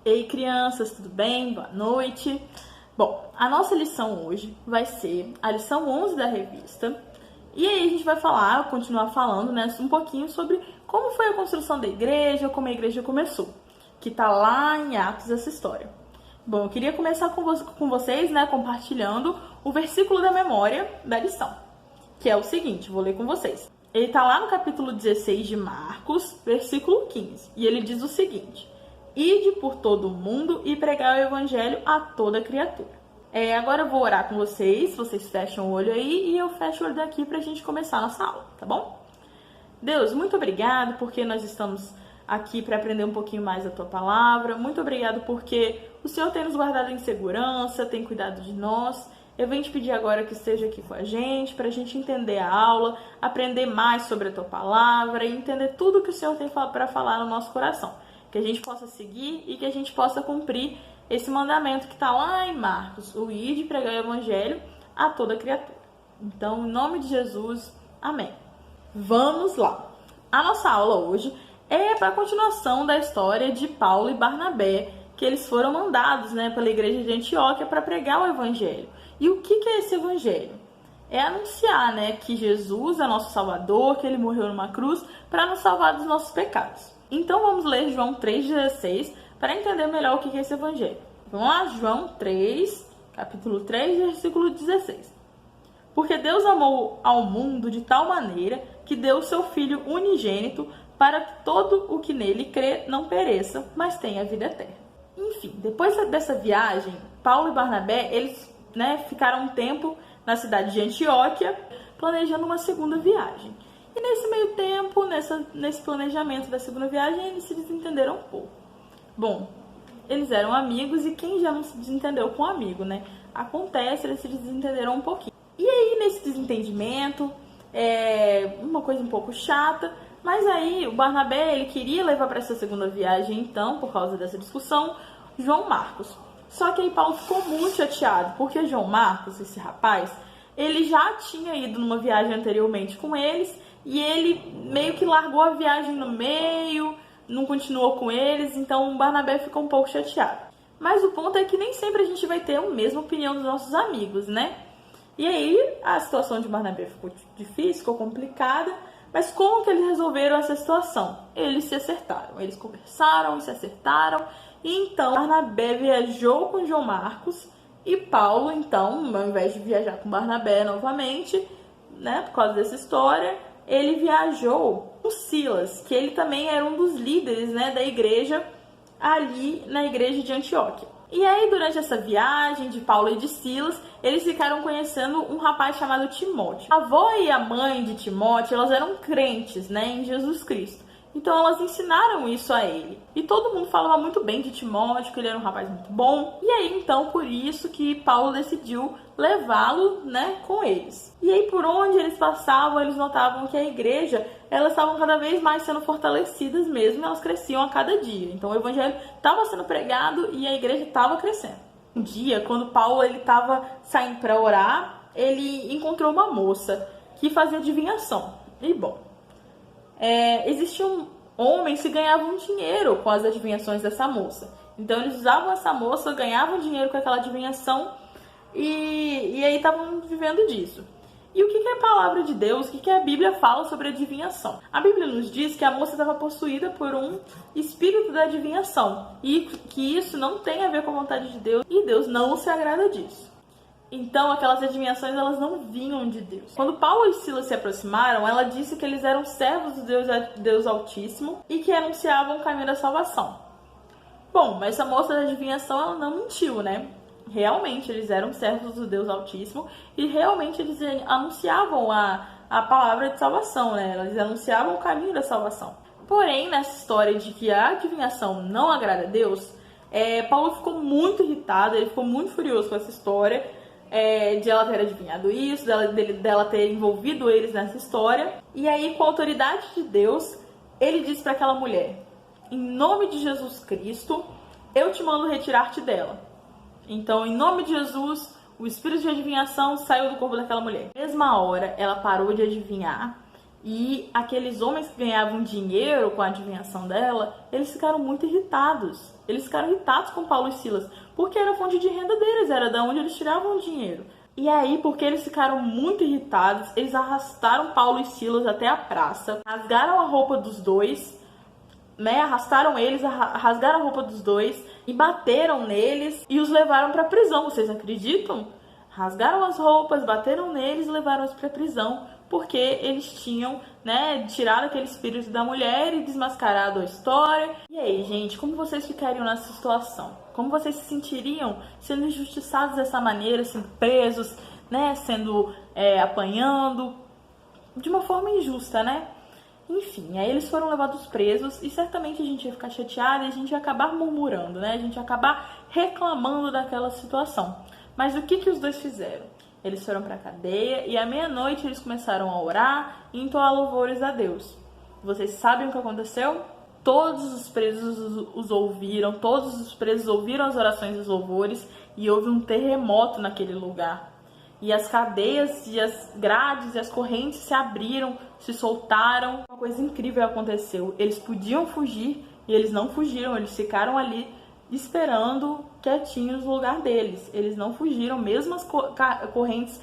Ei, crianças, tudo bem? Boa noite. Bom, a nossa lição hoje vai ser a lição 11 da revista. E aí a gente vai continuar falando, né, um pouquinho sobre como foi a construção da igreja, como a igreja começou, que tá lá em Atos essa história. Bom, eu queria começar com vocês, né, compartilhando o versículo da memória da lição, que é o seguinte, vou ler com vocês. Ele tá lá no capítulo 16 de Marcos, versículo 15, e ele diz o seguinte: Ide por todo o mundo e pregai o evangelho a toda criatura. Agora eu vou orar com vocês fecham o olho aí e eu fecho o olho daqui pra gente começar a nossa aula, tá bom? Deus, muito obrigado porque nós estamos aqui para aprender um pouquinho mais da Tua Palavra. Muito obrigado porque o Senhor tem nos guardado em segurança, tem cuidado de nós. Eu venho te pedir agora que esteja aqui com a gente, para a gente entender a aula, aprender mais sobre a Tua Palavra e entender tudo que o Senhor tem para falar no nosso coração. Que a gente possa seguir e que a gente possa cumprir esse mandamento que está lá em Marcos, o ide pregar o evangelho a toda criatura. Então, em nome de Jesus, amém. Vamos lá. A nossa aula hoje é para a continuação da história de Paulo e Barnabé, que eles foram mandados, né, pela igreja de Antioquia para pregar o evangelho. E o que é esse evangelho? É anunciar, né, que Jesus é nosso Salvador, que ele morreu numa cruz para nos salvar dos nossos pecados. Então vamos ler João 3,16 para entender melhor o que é esse evangelho. Vamos lá, João 3, capítulo 3, versículo 16. Porque Deus amou ao mundo de tal maneira que deu o seu Filho unigênito para que todo o que nele crê não pereça, mas tenha vida eterna. Enfim, depois dessa viagem, Paulo e Barnabé, eles, né, ficaram um tempo na cidade de Antioquia, planejando uma segunda viagem. E nesse meio tempo, nesse planejamento da segunda viagem, eles se desentenderam um pouco. Bom, eles eram amigos e quem já não se desentendeu com um amigo, né? Acontece, eles se desentenderam um pouquinho. E aí, nesse desentendimento, uma coisa um pouco chata, mas aí o Barnabé, ele queria levar para essa segunda viagem, então, por causa dessa discussão, João Marcos. Só que aí Paulo ficou muito chateado, porque João Marcos, esse rapaz, ele já tinha ido numa viagem anteriormente com eles, e ele meio que largou a viagem no meio, não continuou com eles, então o Barnabé ficou um pouco chateado. Mas o ponto é que nem sempre a gente vai ter a mesma opinião dos nossos amigos, né? E aí a situação de Barnabé ficou difícil, ficou complicada, mas como que eles resolveram essa situação? Eles se acertaram, eles conversaram, se acertaram, e então Barnabé viajou com João Marcos, e Paulo, então, ao invés de viajar com Barnabé novamente, né, por causa dessa história, ele viajou com Silas, que ele também era um dos líderes, né, da igreja ali na igreja de Antioquia. E aí, durante essa viagem de Paulo e de Silas, eles ficaram conhecendo um rapaz chamado Timóteo. A avó e a mãe de Timóteo, elas eram crentes, né, em Jesus Cristo. Então, elas ensinaram isso a ele. E todo mundo falava muito bem de Timóteo, que ele era um rapaz muito bom. E aí, então, por isso que Paulo decidiu levá-lo, né, com eles. E aí, por onde eles passavam, eles notavam que a igreja, elas estavam cada vez mais sendo fortalecidas mesmo, elas cresciam a cada dia. Então, o evangelho estava sendo pregado e a igreja estava crescendo. Um dia, quando Paulo estava saindo para orar, ele encontrou uma moça que fazia adivinhação. E, bom, existiam homens que ganhavam dinheiro com as adivinhações dessa moça. Então, eles usavam essa moça, ganhavam dinheiro com aquela adivinhação e aí estavam vivendo disso. E o que é a palavra de Deus? O que a Bíblia fala sobre adivinhação? A Bíblia nos diz que a moça estava possuída por um espírito da adivinhação e que isso não tem a ver com a vontade de Deus e Deus não se agrada disso. Então, aquelas adivinhações, elas não vinham de Deus. Quando Paulo e Silas se aproximaram, ela disse que eles eram servos do Deus Altíssimo e que anunciavam o caminho da salvação. Bom, mas essa moça da adivinhação, ela não mentiu, né? Realmente, eles eram servos do Deus Altíssimo e realmente eles anunciavam a palavra de salvação, né? Eles anunciavam o caminho da salvação. Porém, nessa história de que a adivinhação não agrada a Deus, Paulo ficou muito irritado, ele ficou muito furioso com essa história, de ela ter adivinhado isso, dela ter envolvido eles nessa história. E aí, com a autoridade de Deus, ele disse para aquela mulher: em nome de Jesus Cristo, eu te mando retirar-te dela. Então, em nome de Jesus, o espírito de adivinhação saiu do corpo daquela mulher. Na mesma hora, ela parou de adivinhar E aqueles homens que ganhavam dinheiro com a adivinhação dela, eles ficaram muito irritados. Eles ficaram irritados com Paulo e Silas, porque era a fonte de renda deles, era da onde eles tiravam o dinheiro. E aí, porque eles ficaram muito irritados, eles arrastaram Paulo e Silas até a praça, rasgaram a roupa dos dois, né? Arrastaram eles, rasgaram a roupa dos dois e bateram neles e os levaram para a prisão. Vocês acreditam? Rasgaram as roupas, bateram neles e levaram-os para a prisão, porque eles tinham, né, tirado aquele espírito da mulher e desmascarado a história. E aí, gente, como vocês ficariam nessa situação? Como vocês se sentiriam sendo injustiçados dessa maneira, sendo presos, né, sendo apanhando de uma forma injusta, né? Enfim, aí eles foram levados presos e certamente a gente ia ficar chateado e a gente ia acabar murmurando, né? A gente ia acabar reclamando daquela situação. Mas o que os dois fizeram? Eles foram para a cadeia e à meia-noite eles começaram a orar e entoar louvores a Deus. Vocês sabem o que aconteceu? Todos os presos os ouviram, todos os presos ouviram as orações e os louvores e houve um terremoto naquele lugar. E as cadeias e as grades e as correntes se abriram, se soltaram. Uma coisa incrível aconteceu. Eles podiam fugir e eles não fugiram, eles ficaram ali esperando quietinhos no lugar deles. Eles não fugiram, mesmo as correntes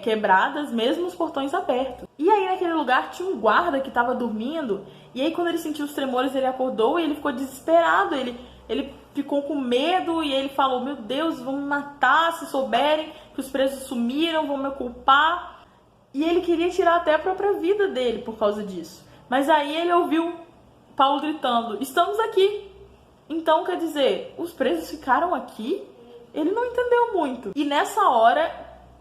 quebradas, mesmo os portões abertos. E aí naquele lugar tinha um guarda que estava dormindo, e aí quando ele sentiu os tremores ele acordou e ele ficou desesperado, ele ficou com medo e ele falou: meu Deus, vão me matar se souberem que os presos sumiram, vão me culpar. E ele queria tirar até a própria vida dele por causa disso. Mas aí ele ouviu Paulo gritando: estamos aqui. Então, quer dizer, os presos ficaram aqui? Ele não entendeu muito. E nessa hora,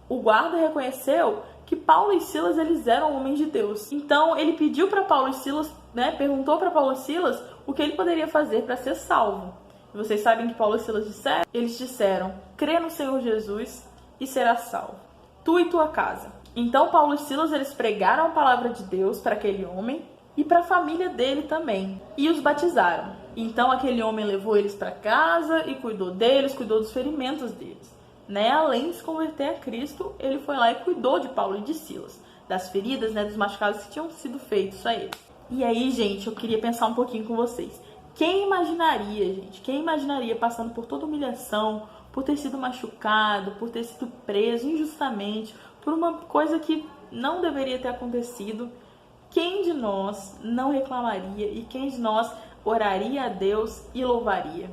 o guarda reconheceu que Paulo e Silas, eles eram homens de Deus. Então, ele pediu para Paulo e Silas, né, perguntou para Paulo e Silas o que ele poderia fazer para ser salvo. E vocês sabem que Paulo e Silas disseram? Eles disseram: crê no Senhor Jesus e serás salvo, tu e tua casa. Então, Paulo e Silas, eles pregaram a palavra de Deus para aquele homem e para a família dele também, e os batizaram. Então aquele homem levou eles para casa e cuidou deles, cuidou dos ferimentos deles, né? Além de se converter a Cristo, ele foi lá e cuidou de Paulo e de Silas, das feridas, né, dos machucados que tinham sido feitos a eles. E aí, gente, eu queria pensar um pouquinho com vocês. Quem imaginaria, gente? Quem imaginaria passando por toda humilhação, por ter sido machucado, por ter sido preso injustamente, por uma coisa que não deveria ter acontecido? Quem de nós não reclamaria e quem de nós oraria a Deus e louvaria?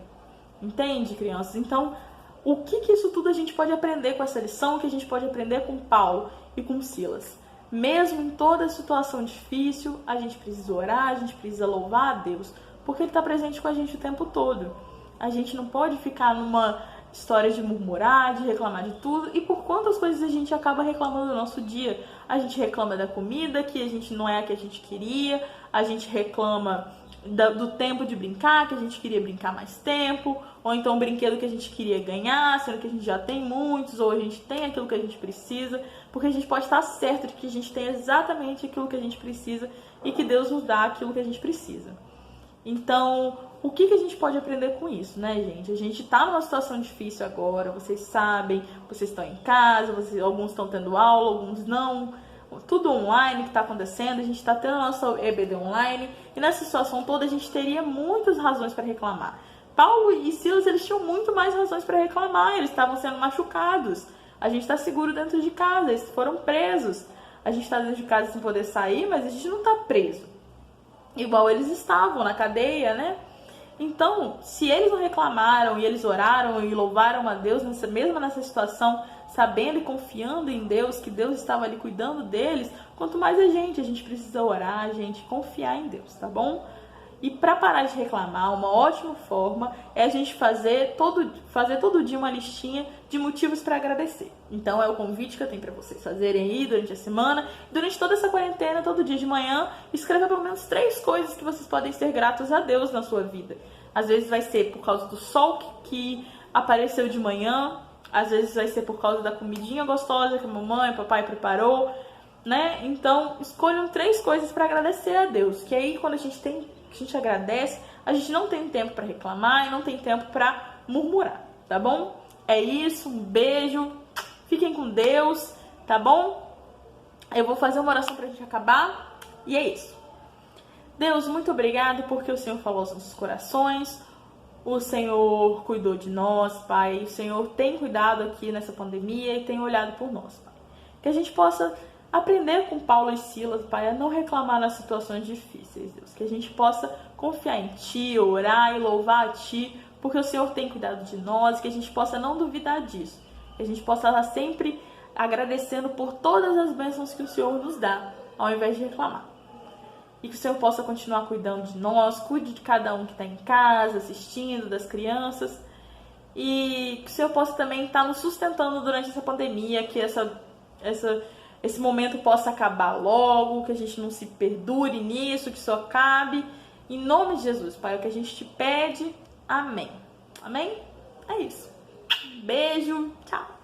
Entende, crianças? Então, o que isso tudo a gente pode aprender com essa lição, que a gente pode aprender com Paulo e com Silas? Mesmo em toda situação difícil, a gente precisa orar, a gente precisa louvar a Deus, porque Ele está presente com a gente o tempo todo. A gente não pode ficar numa história de murmurar, de reclamar de tudo. E por quantas coisas a gente acaba reclamando no nosso dia? A gente reclama da comida, que a gente não é a que a gente queria. A gente reclama do tempo de brincar, que a gente queria brincar mais tempo. Ou então o brinquedo que a gente queria ganhar, sendo que a gente já tem muitos. Ou a gente tem aquilo que a gente precisa. Porque a gente pode estar certo de que a gente tem exatamente aquilo que a gente precisa e que Deus nos dá aquilo que a gente precisa. Então, o que a gente pode aprender com isso, né, gente? A gente tá numa situação difícil agora, vocês sabem, vocês estão em casa, alguns estão tendo aula, alguns não, tudo online que tá acontecendo, a gente tá tendo a nossa EBD online, e nessa situação toda a gente teria muitas razões para reclamar. Paulo e Silas, eles tinham muito mais razões para reclamar, eles estavam sendo machucados, a gente tá seguro dentro de casa, eles foram presos, a gente tá dentro de casa sem poder sair, mas a gente não tá preso. Igual eles estavam na cadeia, né? Então, se eles não reclamaram e eles oraram e louvaram a Deus, mesmo nessa situação, sabendo e confiando em Deus, que Deus estava ali cuidando deles, quanto mais a gente precisa orar, a gente confiar em Deus, tá bom? E para parar de reclamar, uma ótima forma é a gente fazer todo dia uma listinha de motivos para agradecer. Então é o convite que eu tenho para vocês fazerem aí durante a semana. Durante toda essa quarentena, todo dia de manhã, escreva pelo menos 3 coisas que vocês podem ser gratos a Deus na sua vida. Às vezes vai ser por causa do sol que apareceu de manhã, às vezes vai ser por causa da comidinha gostosa que a mamãe e o papai preparou, né? Então escolham 3 coisas para agradecer a Deus, que aí quando a gente agradece, a gente não tem tempo para reclamar e não tem tempo para murmurar, tá bom? É isso, um beijo, fiquem com Deus, tá bom? Eu vou fazer uma oração pra gente acabar e é isso. Deus, muito obrigado porque o Senhor falou aos nossos corações, o Senhor cuidou de nós, Pai, o Senhor tem cuidado aqui nessa pandemia e tem olhado por nós, Pai. Que a gente possa aprender com Paulo e Silas, Pai, a não reclamar nas situações difíceis, Deus. Que a gente possa confiar em Ti, orar e louvar a Ti, porque o Senhor tem cuidado de nós, que a gente possa não duvidar disso. Que a gente possa estar sempre agradecendo por todas as bênçãos que o Senhor nos dá, ao invés de reclamar. E que o Senhor possa continuar cuidando de nós, cuide de cada um que está em casa, assistindo, das crianças. E que o Senhor possa também estar nos sustentando durante essa pandemia, que esse momento possa acabar logo, que a gente não se perdure nisso, que isso acabe. Em nome de Jesus, Pai, é o que a gente te pede. Amém. Amém? É isso. Beijo. Tchau.